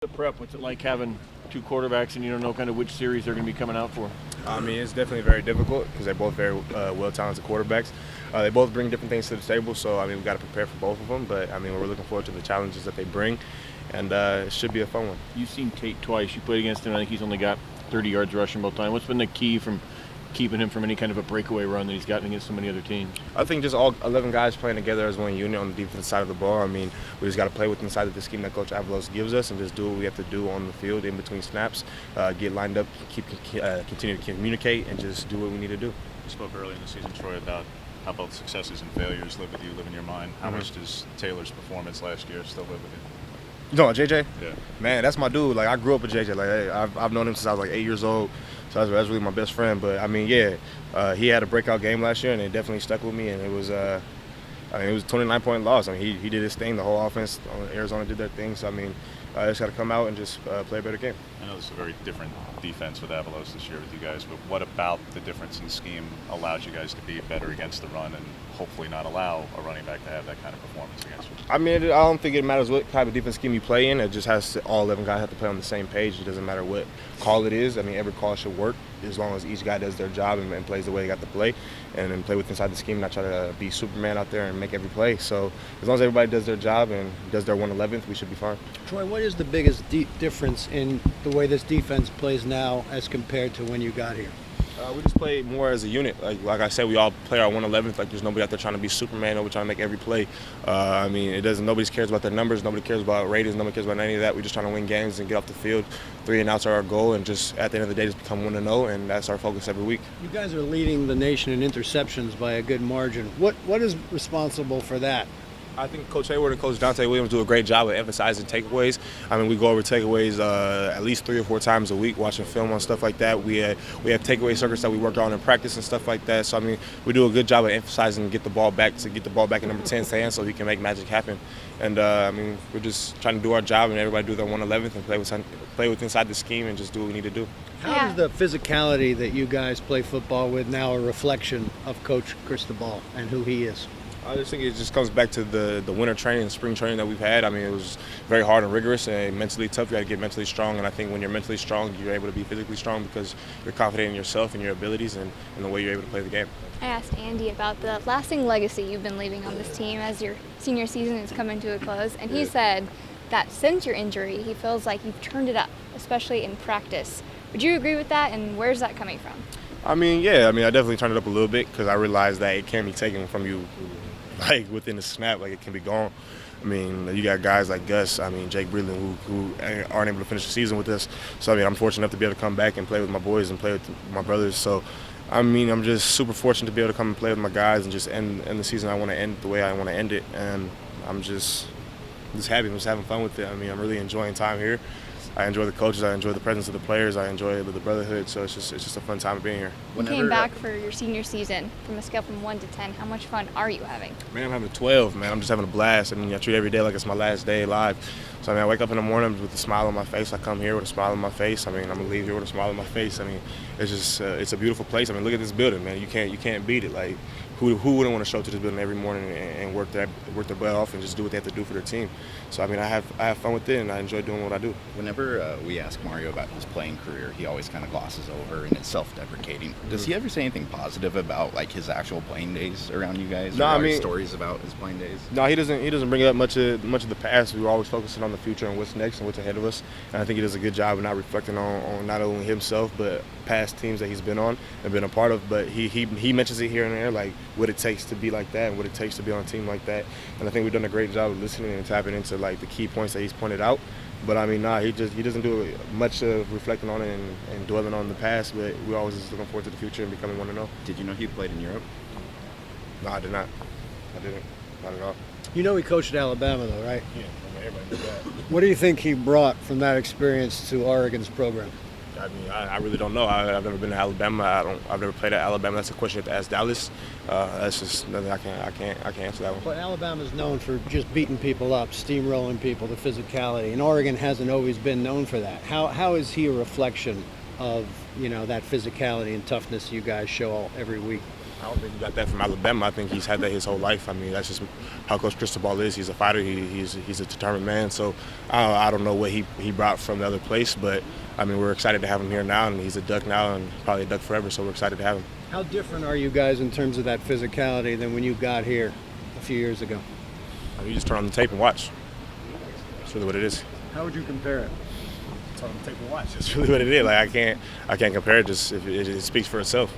The prep, what's it like having two quarterbacks and you don't know kind of which series they're going to be coming out for? I mean, it's definitely very difficult because they're both very well-talented quarterbacks. They both bring different things to the table, so, I mean, we've got to prepare for both of them. But, I mean, we're looking forward to the challenges that they bring, and it should be a fun one. You've seen Tate twice. You played against him. I think he's only got 30 yards rushing both times. What's been the key from keeping him from any kind of a breakaway run that he's gotten against so many other teams? I think just all 11 guys playing together as one unit on the defensive side of the ball. I mean, we just got to play within the side of the scheme that Coach Avalos gives us and just do what we have to do on the field in between snaps, get lined up, continue to communicate, and just do what we need to do. You spoke early in the season, Troy, about how both successes and failures live with you, live in your mind. How much does Taylor's performance last year still live with you? No, JJ? Yeah. Man, that's my dude. Like, I grew up with JJ. Like, hey, I've known him since I was like 8 years old. So that's really my best friend. But, I mean, yeah, he had a breakout game last year, and it definitely stuck with me. And it was a 29-point loss. I mean, he did his thing. The whole offense, Arizona did their thing. So, I mean, I just got to come out and just play a better game. I know this is a very different defense with Avalos this year with you guys, but what about the difference in scheme allowed you guys to be better against the run and hopefully not allow a running back to have that kind of performance against you? I mean, I don't think it matters what type of defense scheme you play in. It just has to, all 11 guys have to play on the same page. It doesn't matter what call it is. I mean, every call should work as long as each guy does their job and plays the way they got to play, and then play with inside the scheme and not try to be Superman out there and make every play. So as long as everybody does their job and does their 1/11th, we should be fine. Troy, what is the biggest difference in the way this defense plays now as compared to when you got here? We just play more as a unit. Like I said, we all play our 1/11th. Like, there's nobody out there trying to be Superman. Nobody trying to make every play. I mean, nobody cares about their numbers. Nobody cares about ratings. Nobody cares about any of that. We're just trying to win games and get off the field. 3 and outs are our goal, and just at the end of the day, just become 1-0, and that's our focus every week. You guys are leading the nation in interceptions by a good margin. What is responsible for that? I think Coach Hayward and Coach Dante Williams do a great job of emphasizing takeaways. I mean, we go over takeaways at least 3 or 4 times a week, watching film on stuff like that. We have takeaway circuits that we work on in practice and stuff like that. So, I mean, we do a good job of emphasizing get the ball back in number 10's hands so he can make magic happen. And, I mean, we're just trying to do our job and everybody do their 1/11th and play with inside the scheme and just do what we need to do. How is the physicality that you guys play football with now a reflection of Coach Cristobal and who he is? I just think it just comes back to the winter training and spring training that we've had. I mean, it was very hard and rigorous and mentally tough. You got to get mentally strong, and I think when you're mentally strong, you're able to be physically strong because you're confident in yourself and your abilities and the way you're able to play the game. I asked Andy about the lasting legacy you've been leaving on this team as your senior season is coming to a close, and he said that since your injury, he feels like you've turned it up, especially in practice. Would you agree with that, and where's that coming from? I mean, yeah. I mean, I definitely turned it up a little bit because I realized that it can be taken from you like within a snap, like it can be gone. I mean, you got guys like Gus, I mean, Jake Breland, who aren't able to finish the season with us. So, I mean, I'm fortunate enough to be able to come back and play with my boys and play with my brothers. So, I mean, I'm just super fortunate to be able to come and play with my guys and just end the season I want to end the way I want to end it. And I'm just happy. I'm just having fun with it. I mean, I'm really enjoying time here. I enjoy the coaches. I enjoy the presence of the players. I enjoy the brotherhood. So it's just a fun time of being here. You came back for your senior season. From a scale from 1 to 10, how much fun are you having? Man, I'm having 12, man. I'm just having a blast. I mean, I treat every day like it's my last day live. So, I mean, I wake up in the morning with a smile on my face. I come here with a smile on my face. I mean, I'm going to leave here with a smile on my face. I mean, it's just it's a beautiful place. I mean, look at this building, man. You can't beat it. Like, who wouldn't want to show up to this building every morning and work their butt off and just do what they have to do for their team? So, I mean, I have fun with it, and I enjoy doing what I do. Whenever we ask Mario about his playing career, he always kind of glosses over, and it's self-deprecating. Does he ever say anything positive about like his actual playing days around you guys? No, or I mean, stories about his playing days. No, he doesn't bring up much of the past. We were always focusing on the future and what's next and what's ahead of us. And I think he does a good job of not reflecting on not only himself but past teams that he's been on and been a part of. But he mentions it here and there, like what it takes to be like that and what it takes to be on a team like that. And I think we've done a great job of listening and tapping into like the key points that he's pointed out. But I mean, he doesn't do much of reflecting on it and dwelling on the past. But we're always just looking forward to the future and becoming 1-0. Did you know he played in Europe? No, I did not. I didn't. Not at all. You know he coached at Alabama, though, right? Yeah, I mean, everybody knew that. What do you think he brought from that experience to Oregon's program? I mean, I really don't know. I've never been to Alabama. I've never played at Alabama. That's a question you have to ask Dallas. That's just nothing I can't answer that one. But Alabama's known for just beating people up, steamrolling people, the physicality, and Oregon hasn't always been known for that. How is he a reflection of that physicality and toughness you guys show every week? I don't think he got that from Alabama. I think he's had that his whole life. I mean, that's just how Coach Cristobal is. He's a fighter. He's a determined man. So I don't know what he brought from the other place, but I mean, we're excited to have him here now, and he's a Duck now and probably a Duck forever. So we're excited to have him. How different are you guys in terms of that physicality than when you got here a few years ago? I mean, you just turn on the tape and watch. That's really what it is. How would you compare it? Turn on the tape and watch. That's really what it is. Like I can't compare it. Just it speaks for itself.